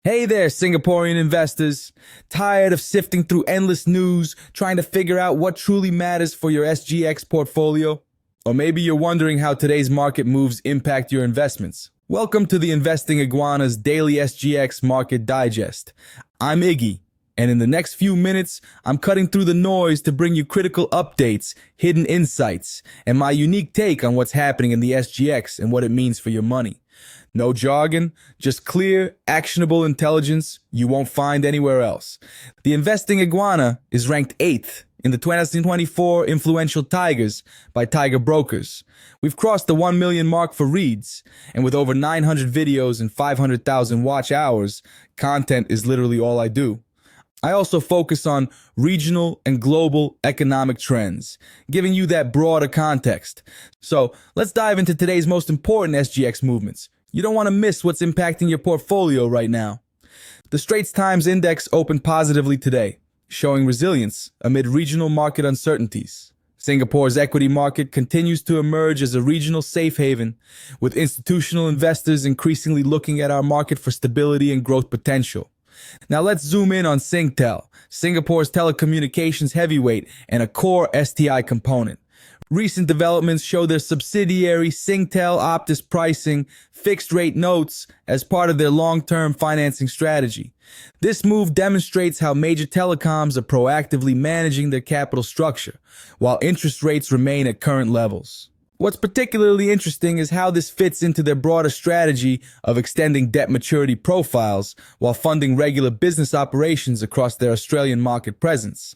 Hey there, Singaporean investors. Tired of sifting through endless news, trying to figure out what truly matters for your SGX portfolio? Or maybe you're wondering how today's market moves impact your investments. Welcome to the Investing Iguana's daily SGX Market Digest. I'm Iggy, and in the next few minutes, I'm cutting through the noise to bring you critical updates, hidden insights, and my unique take on what's happening in the SGX and what it means for your money. No jargon, just clear, actionable intelligence you won't find anywhere else. The Investing Iguana is ranked 8th in the 2024 Influential Tigers by Tiger Brokers. We've crossed the 1 million mark for reads, and with over 900 videos and 500,000 watch hours, content is literally all I do. I also focus on regional and global economic trends, giving you that broader context. So let's dive into today's most important SGX movements. You don't want to miss what's impacting your portfolio right now. The Straits Times Index opened positively today, showing resilience amid regional market uncertainties. Singapore's equity market continues to emerge as a regional safe haven, with institutional investors increasingly looking at our market for stability and growth potential. Now let's zoom in on Singtel, Singapore's telecommunications heavyweight and a core STI component. Recent developments show their subsidiary Singtel Optus pricing fixed-rate notes as part of their long-term financing strategy. This move demonstrates how major telecoms are proactively managing their capital structure, while interest rates remain at current levels. What's particularly interesting is how this fits into their broader strategy of extending debt maturity profiles while funding regular business operations across their Australian market presence.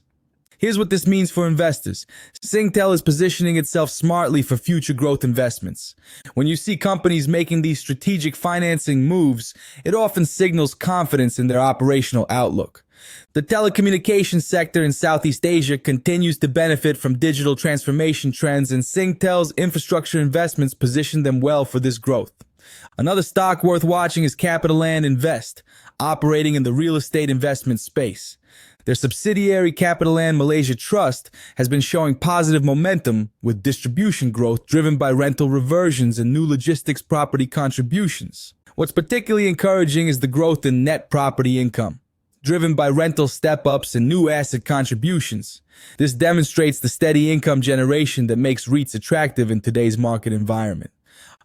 Here's what this means for investors. Singtel is positioning itself smartly for future growth investments. When you see companies making these strategic financing moves, it often signals confidence in their operational outlook. The telecommunications sector in Southeast Asia continues to benefit from digital transformation trends, and Singtel's infrastructure investments position them well for this growth. Another stock worth watching is Capitaland Invest, operating in the real estate investment space. Their subsidiary Capitaland Malaysia Trust has been showing positive momentum with distribution growth driven by rental reversions and new logistics property contributions. What's particularly encouraging is the growth in net property income, driven by rental step-ups and new asset contributions. This demonstrates the steady income generation that makes REITs attractive in today's market environment.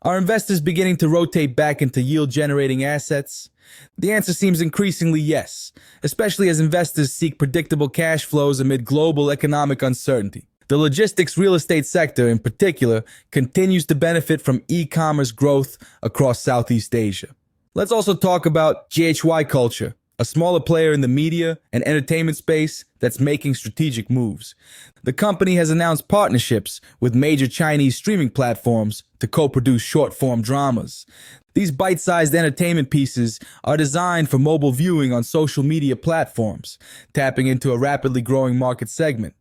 Are investors beginning to rotate back into yield-generating assets? The answer seems increasingly yes, especially as investors seek predictable cash flows amid global economic uncertainty. The logistics real estate sector, in particular, continues to benefit from e-commerce growth across Southeast Asia. Let's also talk about GHY Culture, a smaller player in the media and entertainment space that's making strategic moves. The company has announced partnerships with major Chinese streaming platforms to co-produce short-form dramas. These bite-sized entertainment pieces are designed for mobile viewing on social media platforms, tapping into a rapidly growing market segment.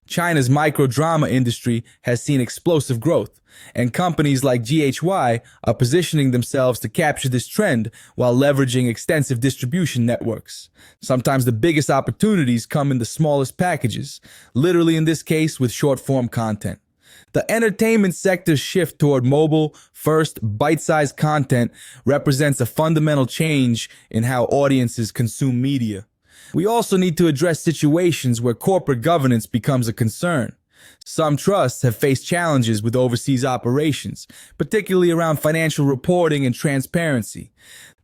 China's micro-drama industry has seen explosive growth, and companies like GHY are positioning themselves to capture this trend while leveraging extensive distribution networks. Sometimes the biggest opportunities come in the smallest packages, literally in this case with short-form content. The entertainment sector's shift toward mobile-first, bite-sized content represents a fundamental change in how audiences consume media. We also need to address situations where corporate governance becomes a concern. Some trusts have faced challenges with overseas operations, particularly around financial reporting and transparency.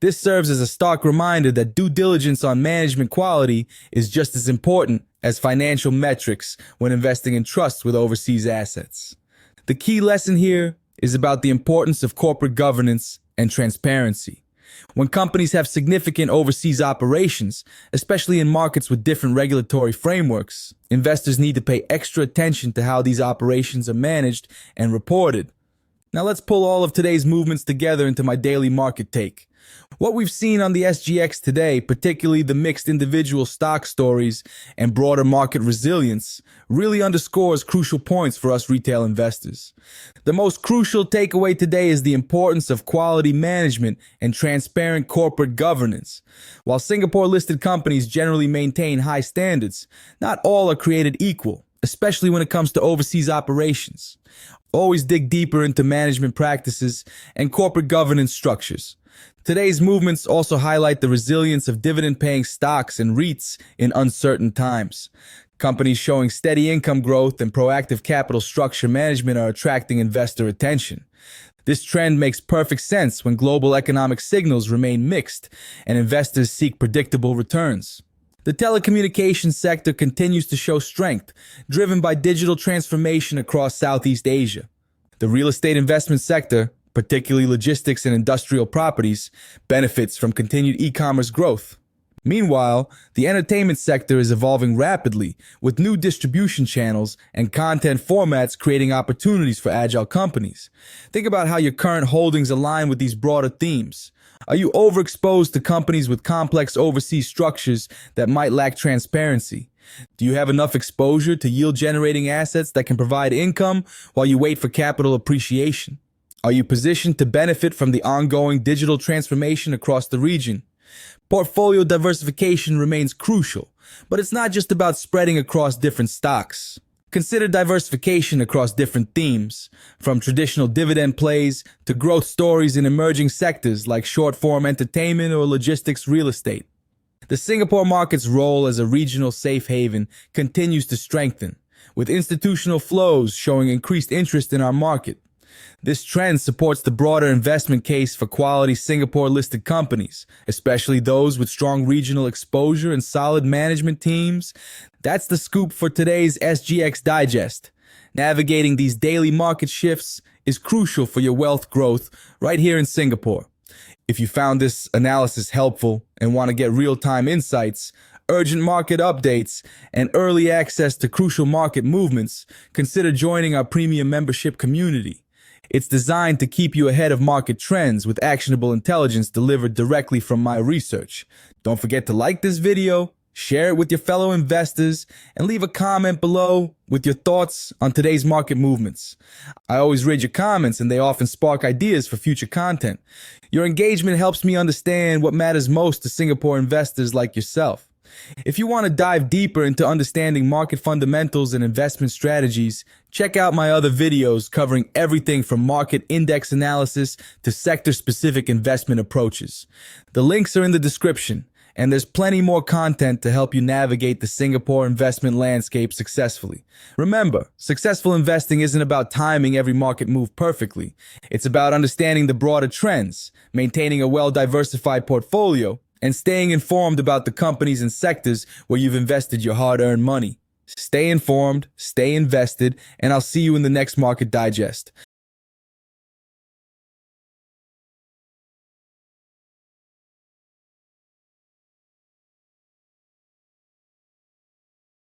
This serves as a stark reminder that due diligence on management quality is just as important as financial metrics when investing in trusts with overseas assets. The key lesson here is about the importance of corporate governance and transparency. When companies have significant overseas operations, especially in markets with different regulatory frameworks, investors need to pay extra attention to how these operations are managed and reported. Now let's pull all of today's movements together into my daily market take. What we've seen on the SGX today, particularly the mixed individual stock stories and broader market resilience, really underscores crucial points for us retail investors. The most crucial takeaway today is the importance of quality management and transparent corporate governance. While Singapore-listed companies generally maintain high standards, not all are created equal, especially when it comes to overseas operations. Always dig deeper into management practices and corporate governance structures. Today's movements also highlight the resilience of dividend-paying stocks and REITs in uncertain times. Companies showing steady income growth and proactive capital structure management are attracting investor attention. This trend makes perfect sense when global economic signals remain mixed and investors seek predictable returns. The telecommunications sector continues to show strength, driven by digital transformation across Southeast Asia. The real estate investment sector, particularly logistics and industrial properties, benefits from continued e-commerce growth. Meanwhile, the entertainment sector is evolving rapidly, with new distribution channels and content formats creating opportunities for agile companies. Think about how your current holdings align with these broader themes. Are you overexposed to companies with complex overseas structures that might lack transparency? Do you have enough exposure to yield-generating assets that can provide income while you wait for capital appreciation? Are you positioned to benefit from the ongoing digital transformation across the region? Portfolio diversification remains crucial, but it's not just about spreading across different stocks. Consider diversification across different themes, from traditional dividend plays to growth stories in emerging sectors like short-form entertainment or logistics real estate. The Singapore market's role as a regional safe haven continues to strengthen, with institutional flows showing increased interest in our market. This trend supports the broader investment case for quality Singapore-listed companies, especially those with strong regional exposure and solid management teams. That's the scoop for today's SGX Digest. Navigating these daily market shifts is crucial for your wealth growth right here in Singapore. If you found this analysis helpful and want to get real-time insights, urgent market updates, and early access to crucial market movements, consider joining our premium membership community. It's designed to keep you ahead of market trends with actionable intelligence delivered directly from my research. Don't forget to like this video, share it with your fellow investors, and leave a comment below with your thoughts on today's market movements. I always read your comments and they often spark ideas for future content. Your engagement helps me understand what matters most to Singapore investors like yourself. If you want to dive deeper into understanding market fundamentals and investment strategies, check out my other videos covering everything from market index analysis to sector-specific investment approaches. The links are in the description, and there's plenty more content to help you navigate the Singapore investment landscape successfully. Remember, successful investing isn't about timing every market move perfectly. It's about understanding the broader trends, maintaining a well-diversified portfolio, and staying informed about the companies and sectors where you've invested your hard-earned money. Stay informed, stay invested, and I'll see you in the next Market Digest.